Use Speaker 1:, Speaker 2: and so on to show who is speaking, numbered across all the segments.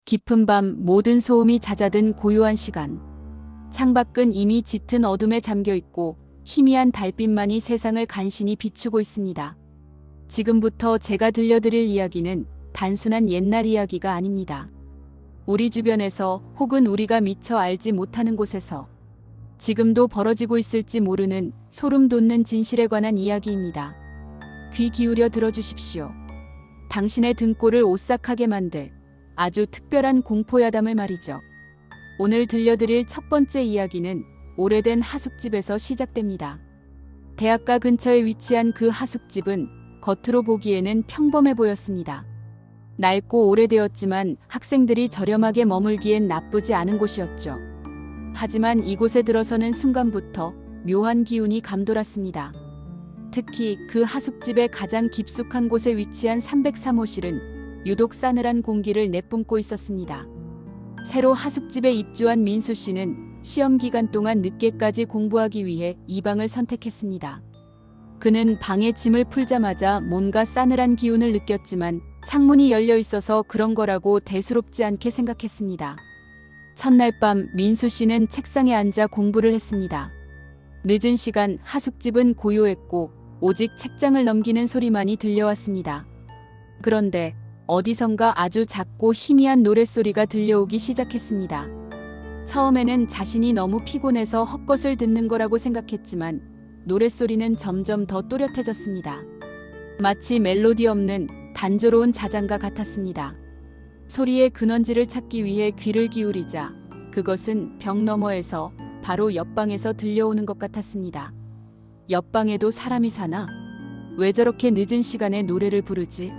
Speaker 1: 깊은 밤 모든 소음이 잦아든 고요한 시간. 창밖은 이미 짙은 어둠에 잠겨 있고 희미한 달빛만이 세상을 간신히 비추고 있습니다. 지금부터 제가 들려드릴 이야기는 단순한 옛날 이야기가 아닙니다. 우리 주변에서 혹은 우리가 미처 알지 못하는 곳에서 지금도 벌어지고 있을지 모르는 소름 돋는 진실에 관한 이야기입니다. 귀 기울여 들어주십시오. 당신의 등골을 오싹하게 만들 아주 특별한 공포야담을 말이죠. 오늘 들려드릴 첫 번째 이야기는 오래된 하숙집에서 시작됩니다. 대학가 근처에 위치한 그 하숙집은 겉으로 보기에는 평범해 보였습니다. 낡고 오래되었지만 학생들이 저렴하게 머물기엔 나쁘지 않은 곳이었죠. 하지만 이곳에 들어서는 순간부터 묘한 기운이 감돌았습니다. 특히 그 하숙집의 가장 깊숙한 곳에 위치한 303호실은 유독 싸늘한 공기를 내뿜고 있었습니다. 새로 하숙집에 입주한 민수 씨는 시험 기간 동안 늦게까지 공부하기 위해 이 방을 선택했습니다. 그는 방에 짐을 풀자마자 뭔가 싸늘한 기운을 느꼈지만 창문이 열려 있어서 그런 거라고 대수롭지 않게 생각했습니다. 첫날 밤 민수 씨는 책상에 앉아 공부를 했습니다. 늦은 시간 하숙집은 고요했고 오직 책장을 넘기는 소리만이 들려왔습니다. 그런데 어디선가 아주 작고 희미한 노랫소리가 들려오기 시작했습니다. 처음에는 자신이 너무 피곤해서 헛것을 듣는 거라고 생각했지만 노랫소리는 점점 더 또렷해졌습니다. 마치 멜로디 없는 단조로운 자장가 같았습니다. 소리의 근원지를 찾기 위해 귀를 기울이자 그것은 벽 너머에서 바로 옆방에서 들려오는 것 같았습니다. 옆방에도 사람이 사나? 왜 저렇게 늦은 시간에 노래를 부르지?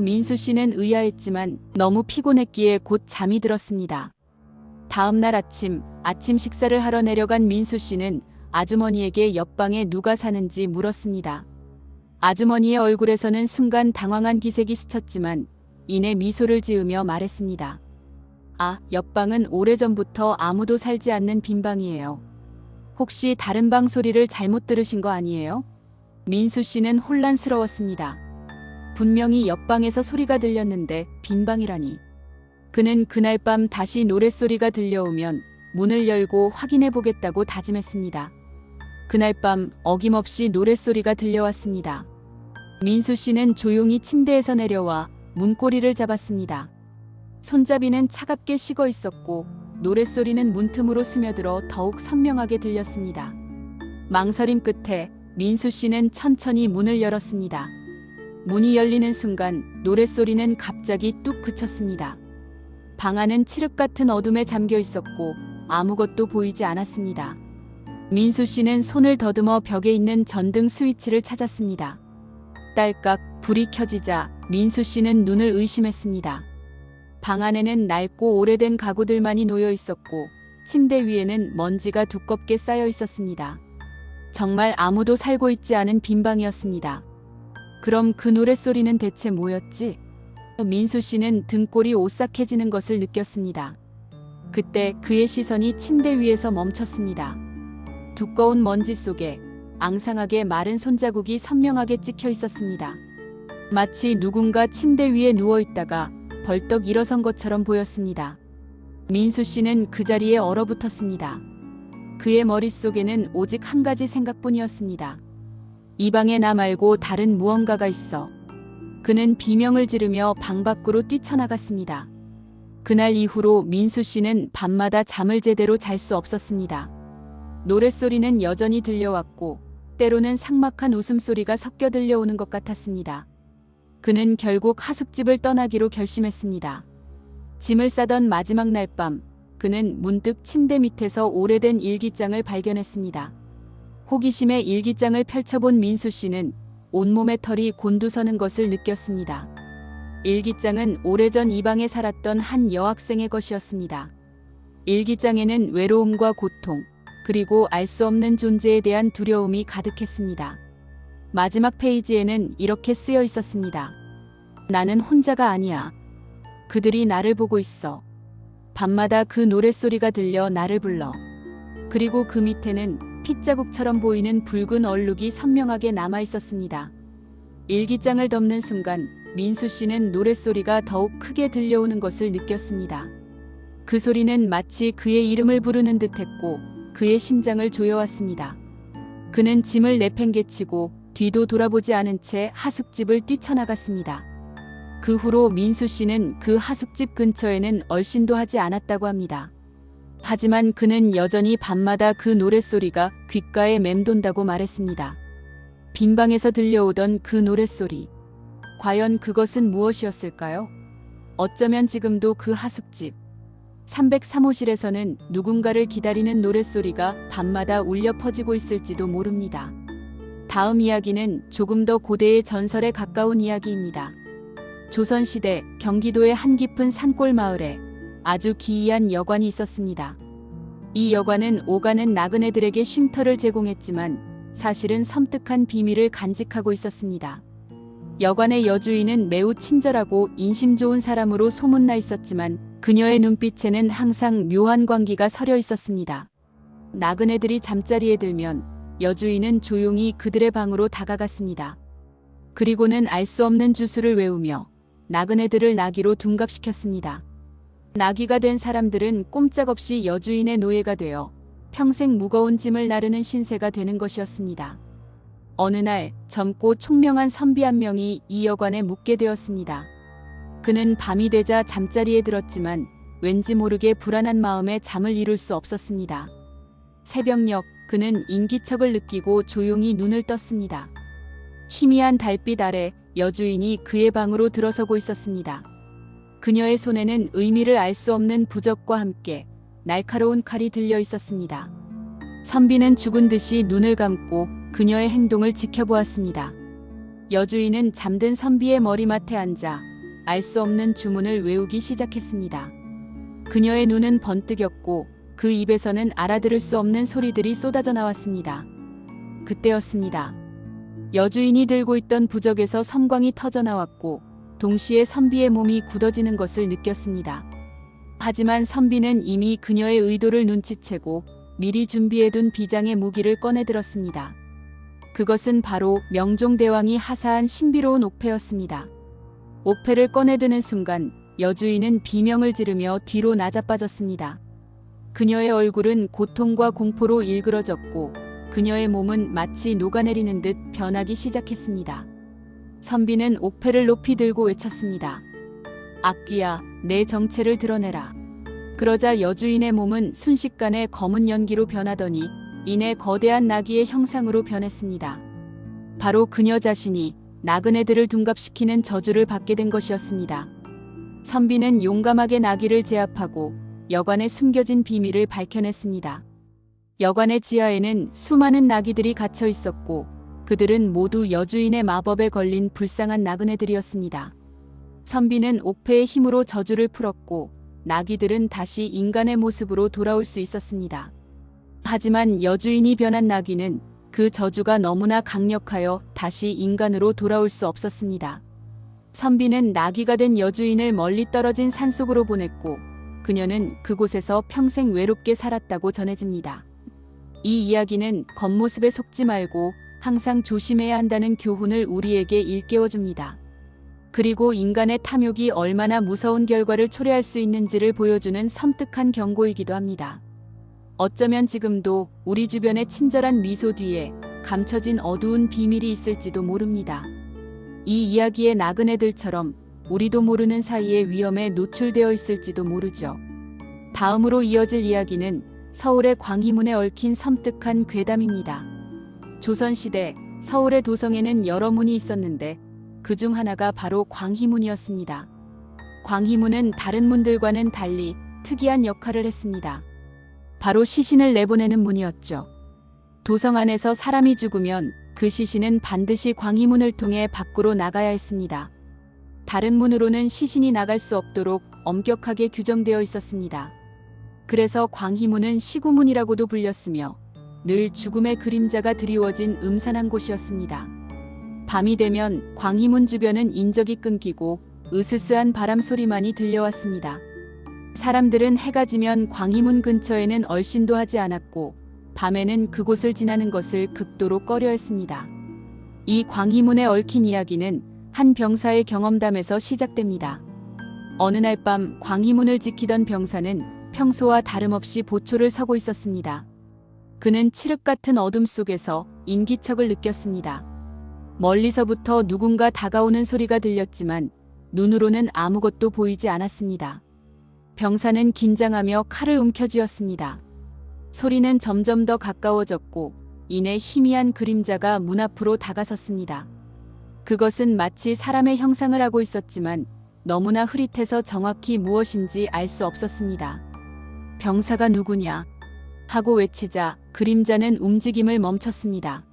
Speaker 1: 민수 씨는 의아했지만 너무 피곤했기에 곧 잠이 들었습니다. 다음 날 아침 식사를 하러 내려간 민수 씨는 아주머니에게 옆방에 누가 사는지 물었습니다. 아주머니의 얼굴에서는 순간 당황한 기색이 스쳤지만 이내 미소를 지으며 말했습니다. 아, 옆방은 오래전부터 아무도 살지 않는 빈방이에요. 혹시 다른 방 소리를 잘못 들으신 거 아니에요? 민수 씨는 혼란스러웠습니다. 분명히 옆방에서 소리가 들렸는데 빈방이라니. 그는 그날 밤 다시 노랫소리가 들려오면 문을 열고 확인해 보겠다고 다짐했습니다. 그날 밤 어김없이 노랫소리가 들려왔습니다. 민수 씨는 조용히 침대에서 내려와 문고리를 잡았습니다. 손잡이는 차갑게 식어 있었고 노랫소리는 문틈으로 스며들어 더욱 선명하게 들렸습니다. 망설임 끝에 민수 씨는 천천히 문을 열었습니다. 문이 열리는 순간 노랫소리는 갑자기 뚝 그쳤습니다. 방 안은 칠흑 같은 어둠에 잠겨 있었고 아무것도 보이지 않았습니다. 민수 씨는 손을 더듬어 벽에 있는 전등 스위치를 찾았습니다. 딸깍 불이 켜지자 민수 씨는 눈을 의심했습니다. 방 안에는 낡고 오래된 가구들만이 놓여 있었고 침대 위에는 먼지가 두껍게 쌓여 있었습니다. 정말 아무도 살고 있지 않은 빈방이었습니다. 그럼 그 노랫소리는 대체 뭐였지? 민수 씨는 등골이 오싹해지는 것을 느꼈습니다. 그때 그의 시선이 침대 위에서 멈췄습니다. 두꺼운 먼지 속에 앙상하게 마른 손자국이 선명하게 찍혀 있었습니다. 마치 누군가 침대 위에 누워 있다가 벌떡 일어선 것처럼 보였습니다. 민수 씨는 그 자리에 얼어붙었습니다. 그의 머릿속에는 오직 한 가지 생각뿐이었습니다. 이 방에 나 말고 다른 무언가가 있어. 그는 비명을 지르며 방 밖으로 뛰쳐나갔습니다. 그날 이후로 민수 씨는 밤마다 잠을 제대로 잘 수 없었습니다. 노랫소리는 여전히 들려왔고 때로는 삭막한 웃음소리가 섞여 들려오는 것 같았습니다. 그는 결국 하숙집을 떠나기로 결심했습니다. 짐을 싸던 마지막 날 밤, 그는 문득 침대 밑에서 오래된 일기장을 발견했습니다. 호기심에 일기장을 펼쳐본 민수 씨는 온몸의 털이 곤두서는 것을 느꼈습니다. 일기장은 오래전 이 방에 살았던 한 여학생의 것이었습니다. 일기장에는 외로움과 고통, 그리고 알 수 없는 존재에 대한 두려움이 가득했습니다. 마지막 페이지에는 이렇게 쓰여 있었습니다. 나는 혼자가 아니야. 그들이 나를 보고 있어. 밤마다 그 노랫소리가 들려 나를 불러. 그리고 그 밑에는 핏자국처럼 보이는 붉은 얼룩이 선명하게 남아 있었습니다. 일기장을 덮는 순간 민수 씨는 노랫소리가 더욱 크게 들려오는 것을 느꼈습니다. 그 소리는 마치 그의 이름을 부르는 듯했고 그의 심장을 조여왔습니다. 그는 짐을 내팽개치고 뒤도 돌아보지 않은 채 하숙집을 뛰쳐나갔습니다. 그 후로 민수 씨는 그 하숙집 근처에는 얼씬도 하지 않았다고 합니다. 하지만 그는 여전히 밤마다 그 노랫소리가 귓가에 맴돈다고 말했습니다. 빈방에서 들려오던 그 노랫소리. 과연 그것은 무엇이었을까요? 어쩌면 지금도 그 하숙집 303호실에서는 누군가를 기다리는 노랫소리가 밤마다 울려 퍼지고 있을지도 모릅니다. 다음 이야기는 조금 더 고대의 전설에 가까운 이야기입니다. 조선시대 경기도의 한 깊은 산골 마을에 아주 기이한 여관이 있었습니다. 이 여관은 오가는 나그네들에게 쉼터를 제공했지만 사실은 섬뜩한 비밀을 간직하고 있었습니다. 여관의 여주인은 매우 친절하고 인심 좋은 사람으로 소문나 있었지만 그녀의 눈빛에는 항상 묘한 광기가 서려 있었습니다. 나그네들이 잠자리에 들면 여주인은 조용히 그들의 방으로 다가갔습니다. 그리고는 알 수 없는 주술을 외우며 나그네들을 나귀로 둔갑시켰습니다. 나귀가 된 사람들은 꼼짝없이 여주인의 노예가 되어 평생 무거운 짐을 나르는 신세가 되는 것이었습니다. 어느 날 젊고 총명한 선비 한 명이 이 여관에 묵게 되었습니다. 그는 밤이 되자 잠자리에 들었지만 왠지 모르게 불안한 마음에 잠을 이룰 수 없었습니다. 새벽녘 그는 인기척을 느끼고 조용히 눈을 떴습니다. 희미한 달빛 아래 여주인이 그의 방으로 들어서고 있었습니다. 그녀의 손에는 의미를 알 수 없는 부적과 함께 날카로운 칼이 들려 있었습니다. 선비는 죽은 듯이 눈을 감고 그녀의 행동을 지켜보았습니다. 여주인은 잠든 선비의 머리맡에 앉아 알 수 없는 주문을 외우기 시작했습니다. 그녀의 눈은 번뜩였고 그 입에서는 알아들을 수 없는 소리들이 쏟아져 나왔습니다. 그때였습니다. 여주인이 들고 있던 부적에서 섬광이 터져 나왔고 동시에 선비의 몸이 굳어지는 것을 느꼈습니다. 하지만 선비는 이미 그녀의 의도를 눈치채고 미리 준비해둔 비장의 무기를 꺼내들었습니다. 그것은 바로 명종대왕이 하사한 신비로운 옥패였습니다. 옥패를 꺼내드는 순간 여주인은 비명을 지르며 뒤로 나자빠졌습니다. 그녀의 얼굴은 고통과 공포로 일그러졌고 그녀의 몸은 마치 녹아내리는 듯 변하기 시작했습니다. 선비는 옥패를 높이 들고 외쳤습니다. 악귀야, 내 정체를 드러내라. 그러자 여주인의 몸은 순식간에 검은 연기로 변하더니 이내 거대한 나귀의 형상으로 변했습니다. 바로 그녀 자신이 나그네들을 둔갑시키는 저주를 받게 된 것이었습니다. 선비는 용감하게 나귀를 제압하고 여관에 숨겨진 비밀을 밝혀냈습니다. 여관의 지하에는 수많은 나귀들이 갇혀 있었고 그들은 모두 여주인의 마법에 걸린 불쌍한 나그네들이었습니다. 선비는 옥패의 힘으로 저주를 풀었고 나귀들은 다시 인간의 모습으로 돌아올 수 있었습니다. 하지만 여주인이 변한 나귀는 그 저주가 너무나 강력하여 다시 인간으로 돌아올 수 없었습니다. 선비는 나귀가 된 여주인을 멀리 떨어진 산속으로 보냈고 그녀는 그곳에서 평생 외롭게 살았다고 전해집니다. 이 이야기는 겉모습에 속지 말고 항상 조심해야 한다는 교훈을 우리에게 일깨워줍니다. 그리고 인간의 탐욕이 얼마나 무서운 결과를 초래할 수 있는지를 보여주는 섬뜩한 경고이기도 합니다. 어쩌면 지금도 우리 주변의 친절한 미소 뒤에 감춰진 어두운 비밀이 있을지도 모릅니다. 이 이야기의 나그네들처럼 우리도 모르는 사이에 위험에 노출되어 있을지도 모르죠. 다음으로 이어질 이야기는 서울의 광희문에 얽힌 섬뜩한 괴담입니다. 조선시대 서울의 도성에는 여러 문이 있었는데 그중 하나가 바로 광희문이었습니다. 광희문은 다른 문들과는 달리 특이한 역할을 했습니다. 바로 시신을 내보내는 문이었죠. 도성 안에서 사람이 죽으면 그 시신은 반드시 광희문을 통해 밖으로 나가야 했습니다. 다른 문으로는 시신이 나갈 수 없도록 엄격하게 규정되어 있었습니다. 그래서 광희문은 시구문이라고도 불렸으며 늘 죽음의 그림자가 드리워진 음산한 곳이었습니다. 밤이 되면 광희문 주변은 인적이 끊기고 으스스한 바람 소리만이 들려왔습니다. 사람들은 해가 지면 광희문 근처에는 얼씬도 하지 않았고 밤에는 그곳을 지나는 것을 극도로 꺼려했습니다. 이 광희문에 얽힌 이야기는 한 병사의 경험담에서 시작됩니다. 어느 날 밤 광희문을 지키던 병사는 평소와 다름없이 보초를 서고 있었습니다. 그는 칠흑 같은 어둠 속에서 인기척을 느꼈습니다. 멀리서부터 누군가 다가오는 소리가 들렸지만 눈으로는 아무것도 보이지 않았습니다. 병사는 긴장하며 칼을 움켜쥐었습니다. 소리는 점점 더 가까워졌고 이내 희미한 그림자가 문 앞으로 다가섰습니다. 그것은 마치 사람의 형상을 하고 있었지만 너무나 흐릿해서 정확히 무엇인지 알 수 없었습니다. 병사가 누구냐? 하고 외치자 그림자는 움직임을 멈췄습니다.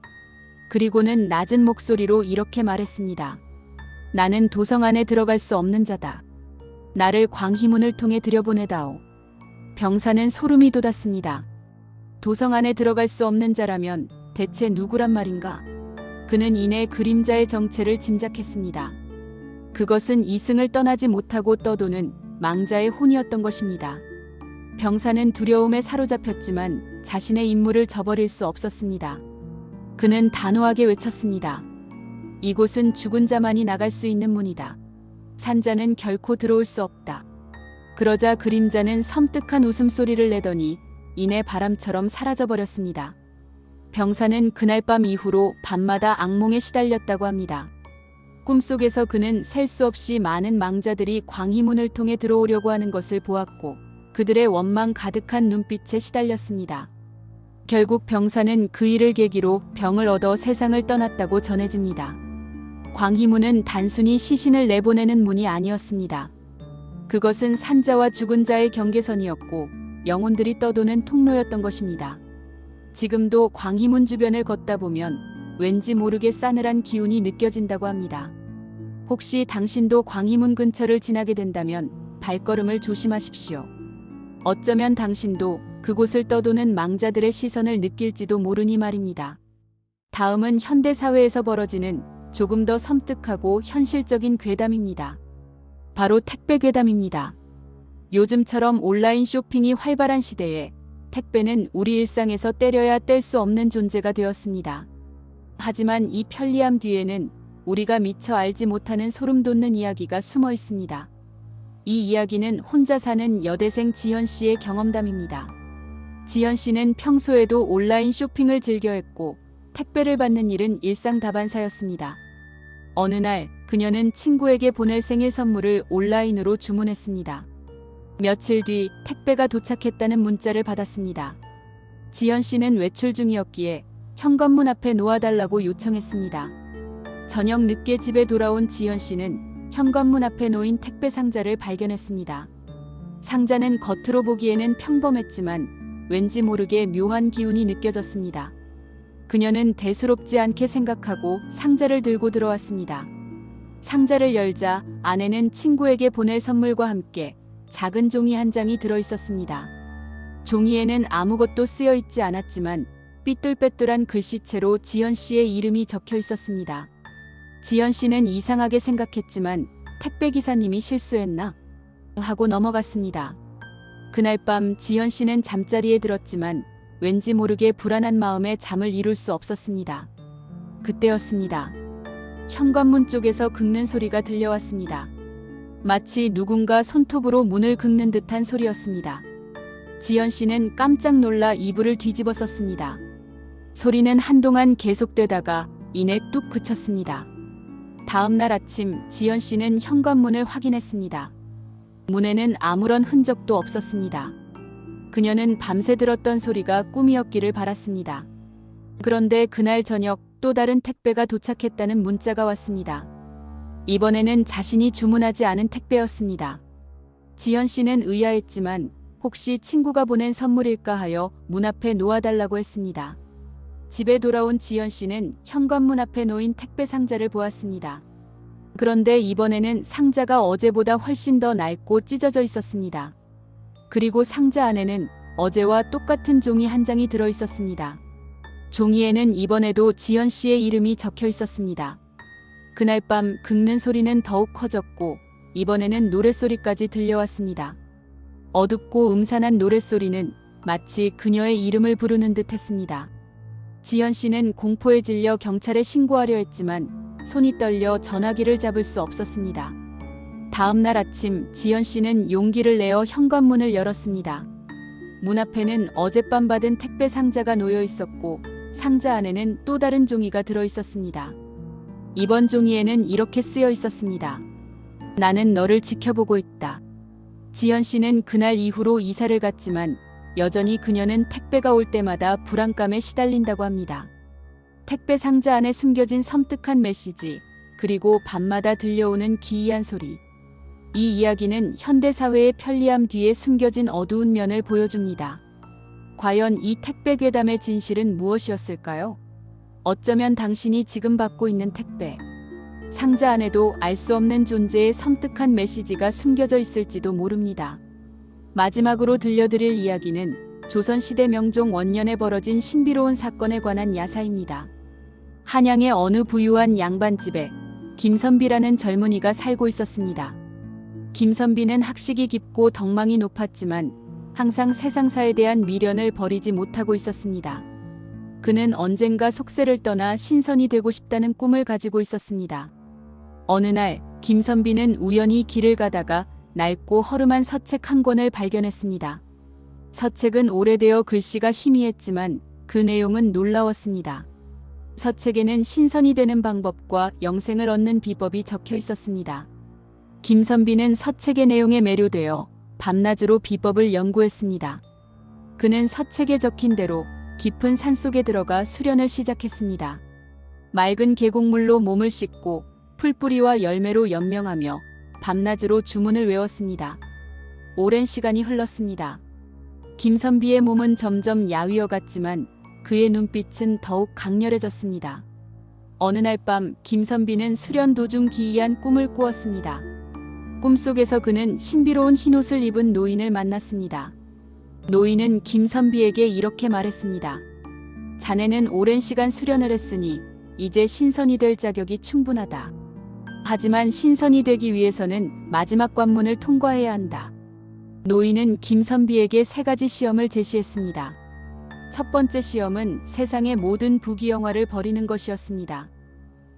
Speaker 1: 그리고는 낮은 목소리로 이렇게 말했습니다. 나는 도성 안에 들어갈 수 없는 자다. 나를 광희문을 통해 들여보내다오. 병사는 소름이 돋았습니다. 도성 안에 들어갈 수 없는 자라면 대체 누구란 말인가? 그는 이내 그림자의 정체를 짐작했습니다. 그것은 이승을 떠나지 못하고 떠도는 망자의 혼이었던 것입니다. 병사는 두려움에 사로잡혔지만 자신의 임무를 저버릴 수 없었습니다. 그는 단호하게 외쳤습니다. 이곳은 죽은 자만이 나갈 수 있는 문이다. 산자는 결코 들어올 수 없다. 그러자 그림자는 섬뜩한 웃음소리를 내더니 이내 바람처럼 사라져버렸습니다. 병사는 그날 밤 이후로 밤마다 악몽에 시달렸다고 합니다. 꿈속에서 그는 셀 수 없이 많은 망자들이 광희문을 통해 들어오려고 하는 것을 보았고 그들의 원망 가득한 눈빛에 시달렸습니다. 결국 병사는 그 일을 계기로 병을 얻어 세상을 떠났다고 전해집니다. 광희문은 단순히 시신을 내보내는 문이 아니었습니다. 그것은 산자와 죽은 자의 경계선이었고 영혼들이 떠도는 통로였던 것입니다. 지금도 광희문 주변을 걷다 보면 왠지 모르게 싸늘한 기운이 느껴진다고 합니다. 혹시 당신도 광희문 근처를 지나게 된다면 발걸음을 조심하십시오. 어쩌면 당신도 그곳을 떠도는 망자들의 시선을 느낄지도 모르니 말입니다. 다음은 현대사회에서 벌어지는 조금 더 섬뜩하고 현실적인 괴담입니다. 바로 택배 괴담입니다. 요즘처럼 온라인 쇼핑이 활발한 시대에 택배는 우리 일상에서 떼려야 뗄 수 없는 존재가 되었습니다. 하지만 이 편리함 뒤에는 우리가 미처 알지 못하는 소름 돋는 이야기가 숨어 있습니다. 이 이야기는 혼자 사는 여대생 지현 씨의 경험담입니다. 지현 씨는 평소에도 온라인 쇼핑을 즐겨했고 택배를 받는 일은 일상다반사였습니다. 어느 날 그녀는 친구에게 보낼 생일 선물을 온라인으로 주문했습니다. 며칠 뒤 택배가 도착했다는 문자를 받았습니다. 지현 씨는 외출 중이었기에 현관문 앞에 놓아달라고 요청했습니다. 저녁 늦게 집에 돌아온 지현 씨는 현관문 앞에 놓인 택배 상자를 발견했습니다. 상자는 겉으로 보기에는 평범했지만 왠지 모르게 묘한 기운이 느껴졌습니다. 그녀는 대수롭지 않게 생각하고 상자를 들고 들어왔습니다. 상자를 열자 안에는 친구에게 보낼 선물과 함께 작은 종이 한 장이 들어 있었습니다. 종이에는 아무것도 쓰여 있지 않았지만 삐뚤빼뚤한 글씨체로 지연 씨의 이름이 적혀 있었습니다. 지연 씨는 이상하게 생각했지만 택배 기사님이 실수했나? 하고 넘어갔습니다. 그날 밤 지연 씨는 잠자리에 들었지만 왠지 모르게 불안한 마음에 잠을 이룰 수 없었습니다. 그때였습니다. 현관문 쪽에서 긁는 소리가 들려왔습니다. 마치 누군가 손톱으로 문을 긁는 듯한 소리였습니다. 지연 씨는 깜짝 놀라 이불을 뒤집어 썼습니다. 소리는 한동안 계속되다가 이내 뚝 그쳤습니다. 다음 날 아침 지연 씨는 현관문을 확인했습니다. 문에는 아무런 흔적도 없었습니다. 그녀는 밤새 들었던 소리가 꿈이었기를 바랐습니다. 그런데 그날 저녁 또 다른 택배가 도착했다는 문자가 왔습니다. 이번에는 자신이 주문하지 않은 택배였습니다. 지연 씨는 의아했지만 혹시 친구가 보낸 선물일까 하여 문 앞에 놓아달라고 했습니다. 집에 돌아온 지연 씨는 현관문 앞에 놓인 택배 상자를 보았습니다. 그런데 이번에는 상자가 어제보다 훨씬 더 낡고 찢어져 있었습니다. 그리고 상자 안에는 어제와 똑같은 종이 한 장이 들어 있었습니다. 종이에는 이번에도 지연 씨의 이름이 적혀 있었습니다. 그날 밤 긁는 소리는 더욱 커졌고 이번에는 노랫소리까지 들려왔습니다. 어둡고 음산한 노랫소리는 마치 그녀의 이름을 부르는 듯 했습니다. 지현 씨는 공포에 질려 경찰에 신고하려 했지만 손이 떨려 전화기를 잡을 수 없었습니다. 다음 날 아침 지현 씨는 용기를 내어 현관문을 열었습니다. 문 앞에는 어젯밤 받은 택배 상자가 놓여 있었고 상자 안에는 또 다른 종이가 들어 있었습니다. 이번 종이에는 이렇게 쓰여 있었습니다. 나는 너를 지켜보고 있다. 지현 씨는 그날 이후로 이사를 갔지만 여전히 그녀는 택배가 올 때마다 불안감에 시달린다고 합니다. 택배 상자 안에 숨겨진 섬뜩한 메시지, 그리고 밤마다 들려오는 기이한 소리. 이 이야기는 현대사회의 편리함 뒤에 숨겨진 어두운 면을 보여줍니다. 과연 이 택배 괴담의 진실은 무엇이었을까요? 어쩌면 당신이 지금 받고 있는 택배 상자 안에도 알 수 없는 존재의 섬뜩한 메시지가 숨겨져 있을지도 모릅니다. 마지막으로 들려드릴 이야기는 조선시대 명종 원년에 벌어진 신비로운 사건에 관한 야사입니다. 한양의 어느 부유한 양반집에 김선비라는 젊은이가 살고 있었습니다. 김선비는 학식이 깊고 덕망이 높았지만 항상 세상사에 대한 미련을 버리지 못하고 있었습니다. 그는 언젠가 속세를 떠나 신선이 되고 싶다는 꿈을 가지고 있었습니다. 어느 날 김선비는 우연히 길을 가다가 낡고 허름한 서책 한 권을 발견했습니다. 서책은 오래되어 글씨가 희미했지만 그 내용은 놀라웠습니다. 서책에는 신선이 되는 방법과 영생을 얻는 비법이 적혀 있었습니다. 김선비는 서책의 내용에 매료되어 밤낮으로 비법을 연구했습니다. 그는 서책에 적힌 대로 깊은 산속에 들어가 수련을 시작했습니다. 맑은 계곡물로 몸을 씻고 풀뿌리와 열매로 연명하며 밤낮으로 주문을 외웠습니다. 오랜 시간이 흘렀습니다. 김선비의 몸은 점점 야위어 갔지만 그의 눈빛은 더욱 강렬해졌습니다. 어느 날 밤 김선비는 수련 도중 기이한 꿈을 꾸었습니다. 꿈속에서 그는 신비로운 흰옷을 입은 노인을 만났습니다. 노인은 김선비에게 이렇게 말했습니다. 자네는 오랜 시간 수련을 했으니 이제 신선이 될 자격이 충분하다. 하지만 신선이 되기 위해서는 마지막 관문을 통과해야 한다. 노인은 김선비에게 3가지 시험을 제시했습니다. 첫 번째 시험은 세상의 모든 부귀영화를 버리는 것이었습니다.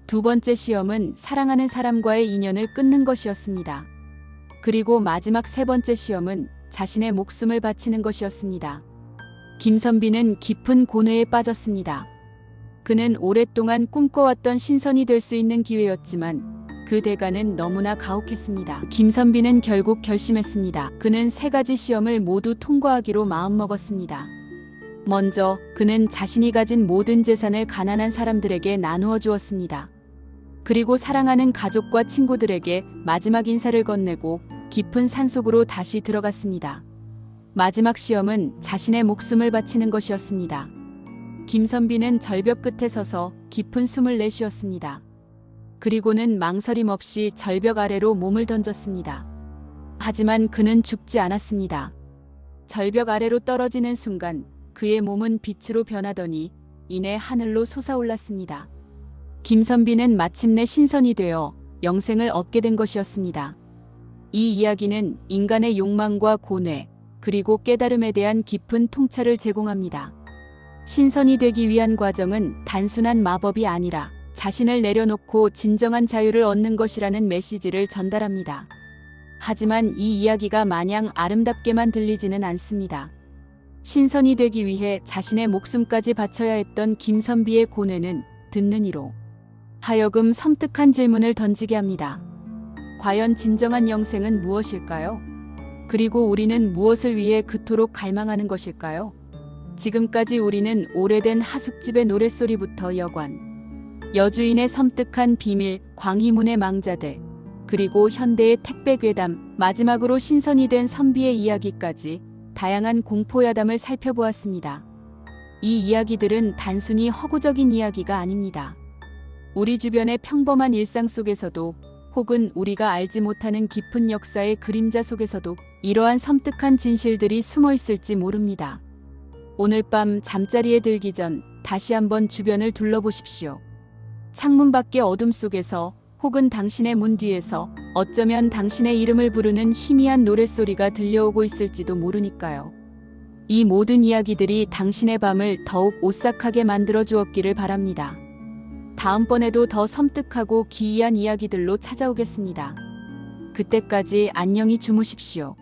Speaker 1: 두 번째 시험은 사랑하는 사람과의 인연을 끊는 것이었습니다. 그리고 마지막 3번째 시험은 자신의 목숨을 바치는 것이었습니다. 김선비는 깊은 고뇌에 빠졌습니다. 그는 오랫동안 꿈꿔왔던 신선이 될 수 있는 기회였지만 그 대가는 너무나 가혹했습니다. 김선비는 결국 결심했습니다. 그는 3가지 시험을 모두 통과하기로 마음먹었습니다. 먼저 그는 자신이 가진 모든 재산을 가난한 사람들에게 나누어 주었습니다. 그리고 사랑하는 가족과 친구들에게 마지막 인사를 건네고 깊은 산속으로 다시 들어갔습니다. 마지막 시험은 자신의 목숨을 바치는 것이었습니다. 김선비는 절벽 끝에 서서 깊은 숨을 내쉬었습니다. 그리고는 망설임 없이 절벽 아래로 몸을 던졌습니다. 하지만 그는 죽지 않았습니다. 절벽 아래로 떨어지는 순간 그의 몸은 빛으로 변하더니 이내 하늘로 솟아올랐습니다. 김선비는 마침내 신선이 되어 영생을 얻게 된 것이었습니다. 이 이야기는 인간의 욕망과 고뇌, 그리고 깨달음에 대한 깊은 통찰을 제공합니다. 신선이 되기 위한 과정은 단순한 마법이 아니라 자신을 내려놓고 진정한 자유를 얻는 것이라는 메시지를 전달합니다. 하지만 이 이야기가 마냥 아름답게만 들리지는 않습니다. 신선이 되기 위해 자신의 목숨까지 바쳐야 했던 김선비의 고뇌는 듣는 이로 하여금 섬뜩한 질문을 던지게 합니다. 과연 진정한 영생은 무엇일까요? 그리고 우리는 무엇을 위해 그토록 갈망하는 것일까요? 지금까지 우리는 오래된 하숙집의 노랫소리부터 여관, 여주인의 섬뜩한 비밀, 광희문의 망자들, 그리고 현대의 택배 괴담, 마지막으로 신선이 된 선비의 이야기까지 다양한 공포야담을 살펴보았습니다. 이 이야기들은 단순히 허구적인 이야기가 아닙니다. 우리 주변의 평범한 일상 속에서도 혹은 우리가 알지 못하는 깊은 역사의 그림자 속에서도 이러한 섬뜩한 진실들이 숨어 있을지 모릅니다. 오늘 밤 잠자리에 들기 전 다시 한번 주변을 둘러보십시오. 창문 밖의 어둠 속에서 혹은 당신의 문 뒤에서 어쩌면 당신의 이름을 부르는 희미한 노랫소리가 들려오고 있을지도 모르니까요. 이 모든 이야기들이 당신의 밤을 더욱 오싹하게 만들어 주었기를 바랍니다. 다음번에도 더 섬뜩하고 기이한 이야기들로 찾아오겠습니다. 그때까지 안녕히 주무십시오.